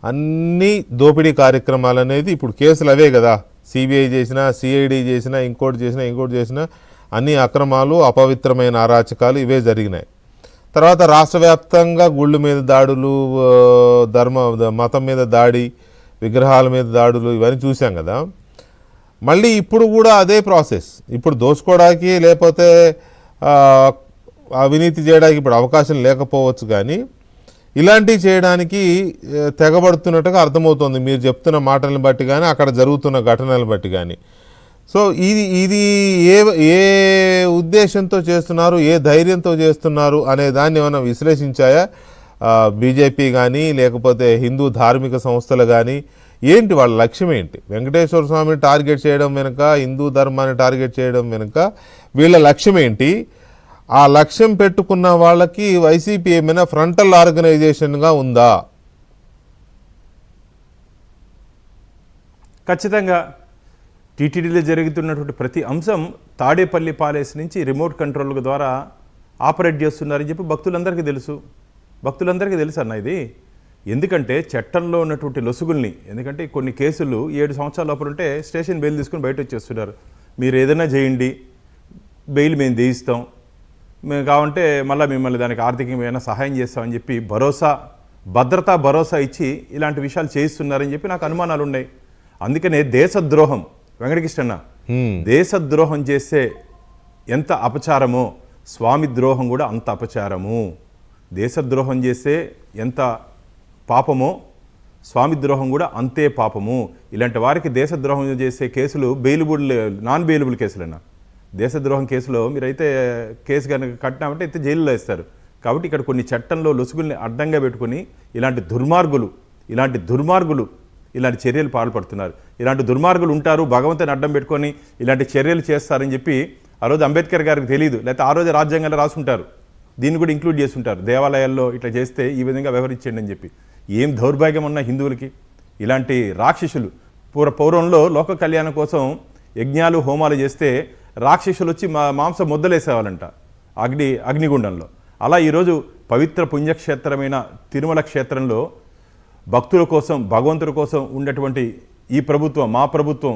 అన్ని దోపిడీ కార్యక్రమాలు అనేది ఇప్పుడు కేసులు అవే కదా, సిబిఐ చేసినా, సిఐడి చేసినా, ఇంకోటి చేసినా అన్ని అక్రమాలు, అపవిత్రమైన అరాచకాలు ఇవే జరిగినాయి. తర్వాత రాష్ట్ర వ్యాప్తంగా గుళ్ళు మీద దాడులు, మతం మీద దాడి, విగ్రహాల మీద దాడులు ఇవన్నీ చూసాం కదా. మళ్ళీ ఇప్పుడు కూడా అదే ప్రాసెస్. ఇప్పుడు దోచుకోవడానికి లేకపోతే అవినీతి చేయడానికి ఇప్పుడు అవకాశం లేకపోవచ్చు, కానీ ఇలాంటివి చేయడానికి తెగబడుతున్నట్టుగా అర్థమవుతుంది మీరు చెప్తున్న మాటలను బట్టి కానీ, అక్కడ జరుగుతున్న ఘటనలను బట్టి కానీ. సో ఇది ఏ ఉద్దేశంతో చేస్తున్నారు, ఏ ధైర్యంతో చేస్తున్నారు అనే దాన్ని ఏమైనా విశ్లేషించాయా బీజేపీ కానీ, లేకపోతే హిందూ ధార్మిక సంస్థలు కానీ? ఏంటి వాళ్ళ లక్ష్యం ఏంటి? వెంకటేశ్వర స్వామిని టార్గెట్ చేయడం వెనుక, హిందూ ధర్మాన్ని టార్గెట్ చేయడం వెనుక వీళ్ళ లక్ష్యం ఏంటి? ఆ లక్ష్యం పెట్టుకున్న వాళ్ళకి వైసీపీ ఏమైనా ఫ్రంటల్ ఆర్గనైజేషన్గా ఉందా? ఖచ్చితంగా టీటీడీలో జరుగుతున్నటువంటి ప్రతి అంశం తాడేపల్లి ప్యాలెస్ నుంచి రిమోట్ కంట్రోల్ ద్వారా ఆపరేట్ చేస్తున్నారని చెప్పి భక్తులందరికీ తెలుసు అన్న ఇది. ఎందుకంటే చట్టంలో ఉన్నటువంటి లొసుగుల్ని, ఎందుకంటే కొన్ని కేసులు 7 సంవత్సరాల లోపల ఉంటే స్టేషన్ బెయిల్ తీసుకుని బయట వచ్చేస్తున్నారు. మీరు ఏదైనా చేయండి, బెయిల్ మేము తీయిస్తాం, మేము కావంటే మళ్ళీ మిమ్మల్ని దానికి ఆర్థికంగా సహాయం చేస్తామని చెప్పి భద్రతా ఇచ్చి ఇలాంటి విషయాలు చేయిస్తున్నారని చెప్పి నాకు అనుమానాలు ఉన్నాయి. అందుకనే దేశద్రోహం, వెంకటకృష్ణన్న, దేశద్రోహం చేస్తే ఎంత అపచారమో స్వామి ద్రోహం కూడా అంత అపచారము. దేశద్రోహం చేస్తే ఎంత పాపమో స్వామి ద్రోహం కూడా అంతే పాపము. ఇలాంటి వారికి దేశద్రోహం చేసే కేసులు నాన్ బెయిలబుల్ కేసులన్నా. దేశద్రోహం కేసులో మీరైతే కేసు కనుక కట్టినామంటే అయితే జైలులో వేస్తారు. కాబట్టి ఇక్కడ కొన్ని చట్టంలో లొసుగుల్ని అడ్డంగా పెట్టుకుని ఇలాంటి దుర్మార్గులు ఇలాంటి చర్యలు పాల్పడుతున్నారు. ఇలాంటి దుర్మార్గులు ఉంటారు, భగవంతుని అడ్డం పెట్టుకొని ఇలాంటి చర్యలు చేస్తారని చెప్పి ఆ రోజు అంబేద్కర్ గారికి తెలియదు, లేకపోతే ఆ రోజు రాజ్యాంగాల్లో రాసుంటారు, దీన్ని కూడా ఇంక్లూడ్ చేస్తుంటారు. దేవాలయాల్లో ఇట్లా చేస్తే ఈ విధంగా వ్యవహరించండి అని చెప్పి. ఏం దౌర్భాగ్యం ఉన్న హిందువులకి ఇలాంటి రాక్షసులు. పూర్వంలో లోక కళ్యాణం కోసం యజ్ఞాలు హోమాలు చేస్తే రాక్షసులు వచ్చి మాంసం ముద్దలేసేవాళ్ళంట అగ్నిగుండంలో. అలా ఈరోజు పవిత్ర పుణ్యక్షేత్రమైన తిరుమల క్షేత్రంలో భక్తుల కోసం, భగవంతుడి కోసం ఉన్నటువంటి ఈ ప్రభుత్వం, మా ప్రభుత్వం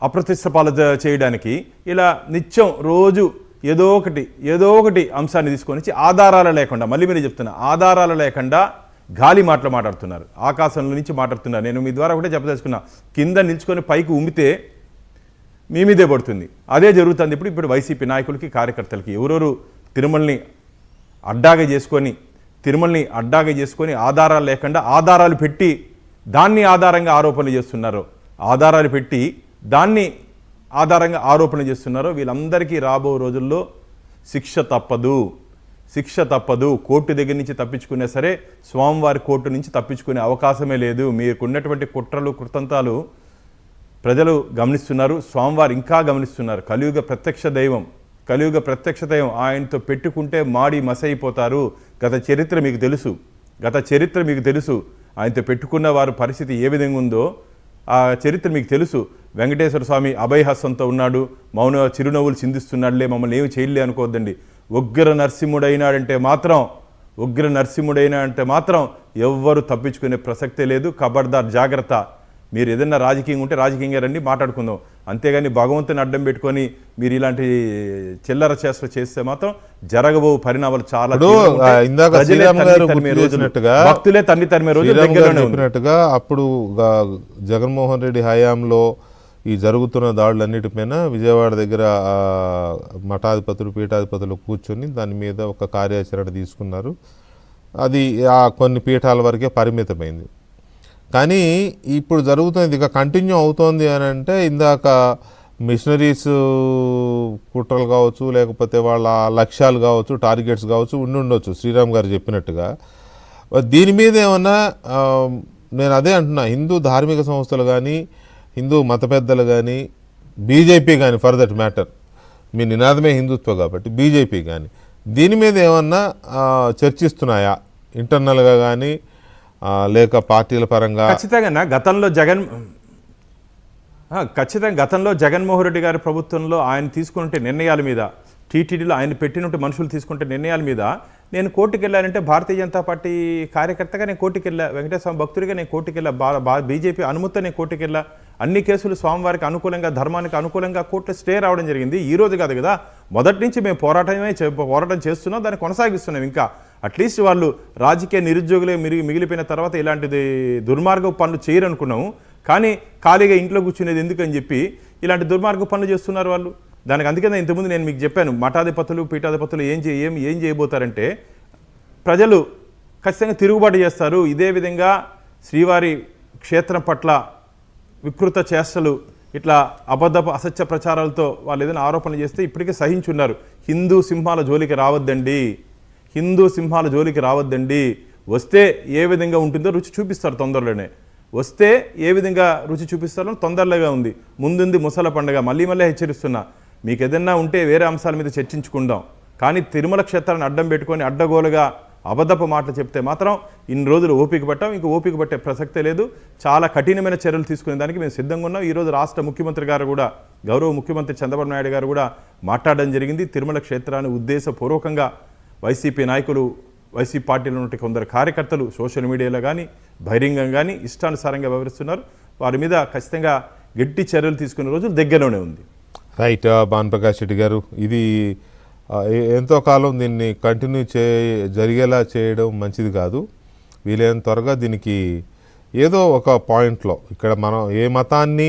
అప్రతిష్ట పాలు చేయడానికి ఇలా నిత్యం రోజు ఏదో ఒకటి అంశాన్ని తీసుకొని వచ్చి ఆధారాలు లేకుండా, మళ్ళీ మీరు చెప్తున్నా, ఆధారాలు లేకుండా గాలి మాట్లాడుతున్నారు, ఆకాశంలో నుంచి మాట్లాడుతున్నారు. నేను మీ ద్వారా ఒకటే చెప్పదలుచుకున్నా, కింద నిల్చుకొని పైకి ఉమ్మితే మీ మీదే పడుతుంది. అదే జరుగుతుంది ఇప్పుడు వైసీపీ నాయకులకి, కార్యకర్తలకి. ఎవరెవరు తిరుమలని అడ్డాగా చేసుకొని ఆధారాలు లేకుండా ఆధారాలు పెట్టి దాన్ని ఆధారంగా ఆరోపణలు చేస్తున్నారో, వీళ్ళందరికీ రాబో రోజుల్లో శిక్ష తప్పదు. కోర్టు దగ్గర నుంచి తప్పించుకునే సరే స్వామివారి కోర్టు నుంచి తప్పించుకునే అవకాశమే లేదు. మీకున్నటువంటి కుట్రలు, కృతంతాలు ప్రజలు గమనిస్తున్నారు, స్వామివారు ఇంకా గమనిస్తున్నారు. కలియుగ ప్రత్యక్ష దైవం ఆయనతో పెట్టుకుంటే మాడి మసైపోతారు. గత చరిత్ర మీకు తెలుసు. ఆయనతో పెట్టుకున్న వారి పరిస్థితి ఏ విధంగా ఉందో ఆ చరిత్ర మీకు తెలుసు. వెంకటేశ్వర స్వామి అభయహస్తంతో ఉన్నాడు, మౌన చిరునవ్వులు చిందిస్తున్నాడులే, మమ్మల్ని ఏమి చేయలే అనుకోవద్దండి. ఉగ్ర నరసింహుడైనాడంటే మాత్రం ఎవ్వరు తప్పించుకునే ప్రసక్తే లేదు. ఖబర్దార్, జాగ్రత్త. మీరు ఏదైనా రాజకీయం ఉంటే రాజకీయంగా రండి, మాట్లాడుకుందాం. అంతేగాని భగవంతుని అడ్డం పెట్టుకొని మీరు ఇలాంటి చిల్లర చేష్టలు చేస్తే మాత్రం జరగబో పరిణామాలు చాలా. భక్తులే తన్ని తరిమే రోజు చెప్పినట్టుగా అప్పుడు జగన్మోహన్ రెడ్డి హయాంలో ఈ జరుగుతున్న దాడులన్నిటిపైన విజయవాడ దగ్గర మఠాధిపతులు, పీఠాధిపతులు కూర్చొని దాని మీద ఒక కార్యాచరణ తీసుకున్నారు. అది కొన్ని పీఠాల వరకే పరిమితమైంది. కానీ ఇప్పుడు జరుగుతుంది, ఇక కంటిన్యూ అవుతోంది అని అంటే, ఇందాక మిషనరీస్ కుట్రలు కావచ్చు, లేకపోతే వాళ్ళ లక్ష్యాలు కావచ్చు, టార్గెట్స్ కావచ్చు ఉండొచ్చు శ్రీరామ్ గారు చెప్పినట్టుగా. దీని మీద ఏమన్నా, నేను అదే అంటున్నా, హిందూ ధార్మిక సంస్థలు కానీ, హిందూ మత పెద్దలు కానీ, బీజేపీ కానీ, ఫర్ దట్ మ్యాటర్, మీ నినాదమే హిందుత్వ కాబట్టి బీజేపీ కానీ దీని మీద ఏమన్నా చర్చిస్తున్నాయా ఇంటర్నల్గా కానీ లేక పార్టీల పరంగా? ఖచ్చితంగా గతంలో జగన్మోహన్ రెడ్డి గారి ప్రభుత్వంలో ఆయన తీసుకుంటే నిర్ణయాల మీద, టీటీడీలో ఆయన పెట్టినట్టు మనుషులు తీసుకుంటే నిర్ణయాల మీద నేను కోర్టుకు వెళ్ళానంటే భారతీయ జనతా పార్టీ కార్యకర్తగా నేను కోర్టుకు వెళ్ళా, వెంకటేశ్వర స్వామి భక్తుడిగా నేను కోర్టుకు వెళ్ళా, బీజేపీ అనుమతితో నేను కోర్టుకు వెళ్ళా. అన్ని కేసులు స్వామివారికి అనుకూలంగా, ధర్మానికి అనుకూలంగా కోర్టులో స్టే రావడం జరిగింది. ఈ రోజు కాదు కదా, మొదటి నుంచి మేము పోరాటం చేస్తున్నాం, దాన్ని కొనసాగిస్తున్నాం. ఇంకా అట్లీస్ట్ వాళ్ళు రాజకీయ నిరుద్యోగులే మిగిలిపోయిన తర్వాత ఇలాంటిది దుర్మార్గ పనులు చేయరనుకున్నాము. కానీ ఖాళీగా ఇంట్లో కూర్చునేది ఎందుకని చెప్పి ఇలాంటి దుర్మార్గ పనులు చేస్తున్నారు వాళ్ళు. దానికి అందుకనే ఇంతకుముందు నేను మీకు చెప్పాను, మఠాధిపతులు పీఠాధిపతులు ఏం చేయబోతారంటే ప్రజలు ఖచ్చితంగా తిరుగుబాటు చేస్తారు. ఇదే విధంగా శ్రీవారి క్షేత్రం పట్ల వికృత చేష్టలు, ఇట్లా అబద్ధపు అసత్య ప్రచారాలతో వాళ్ళు ఏదైనా ఆరోపణలు చేస్తే ఇప్పటికే సహించున్నారు. హిందూ సింహాల జోలికి రావద్దండి, హిందూ సింహాల జోలికి రావద్దండి. వస్తే ఏ విధంగా ఉంటుందో రుచి చూపిస్తారు తొందరలోనే. వస్తే ఏ విధంగా రుచి చూపిస్తారో తొందరలోగా ఉంది. ముందుంది ముసల పండుగ. మళ్ళీ హెచ్చరిస్తున్నా, మీకు ఏదన్నా ఉంటే వేరే అంశాల మీద చర్చించుకుందాం. కానీ తిరుమల క్షేత్రాన్ని అడ్డం పెట్టుకొని అడ్డగోలుగా అబద్ధపు మాటలు చెప్తే మాత్రం ఇన్ని రోజులు ఓపిక పట్టాం, ఇంక ఓపిక పట్టే ప్రసక్తే లేదు. చాలా కఠినమైన చర్యలు తీసుకునే దానికి మేము సిద్ధంగా ఉన్నాం. ఈరోజు రాష్ట్ర ముఖ్యమంత్రి గారు కూడా, గౌరవ ముఖ్యమంత్రి చంద్రబాబు నాయుడు గారు కూడా మాట్లాడడం జరిగింది. తిరుమల క్షేత్రాన్ని ఉద్దేశపూర్వకంగా వైసీపీ నాయకులు, వైసీపీ పార్టీలో ఉన్న కొందరు కార్యకర్తలు సోషల్ మీడియాలో కానీ బహిరంగంగా కానీ ఇష్టానుసారంగా వ్యవహరిస్తున్నారు. వారి మీద ఖచ్చితంగా గట్టి చర్యలు తీసుకునే రోజులు దగ్గరలోనే ఉంది. రైట్. భానుప్రకాష్ రెడ్డి గారు, ఇది ఎంతో కాలం దీన్ని కంటిన్యూ జరిగేలా చేయడం మంచిది కాదు. వీలైనంత త్వరగా దీనికి ఏదో ఒక పాయింట్లో, ఇక్కడ మనం ఏ మతాన్ని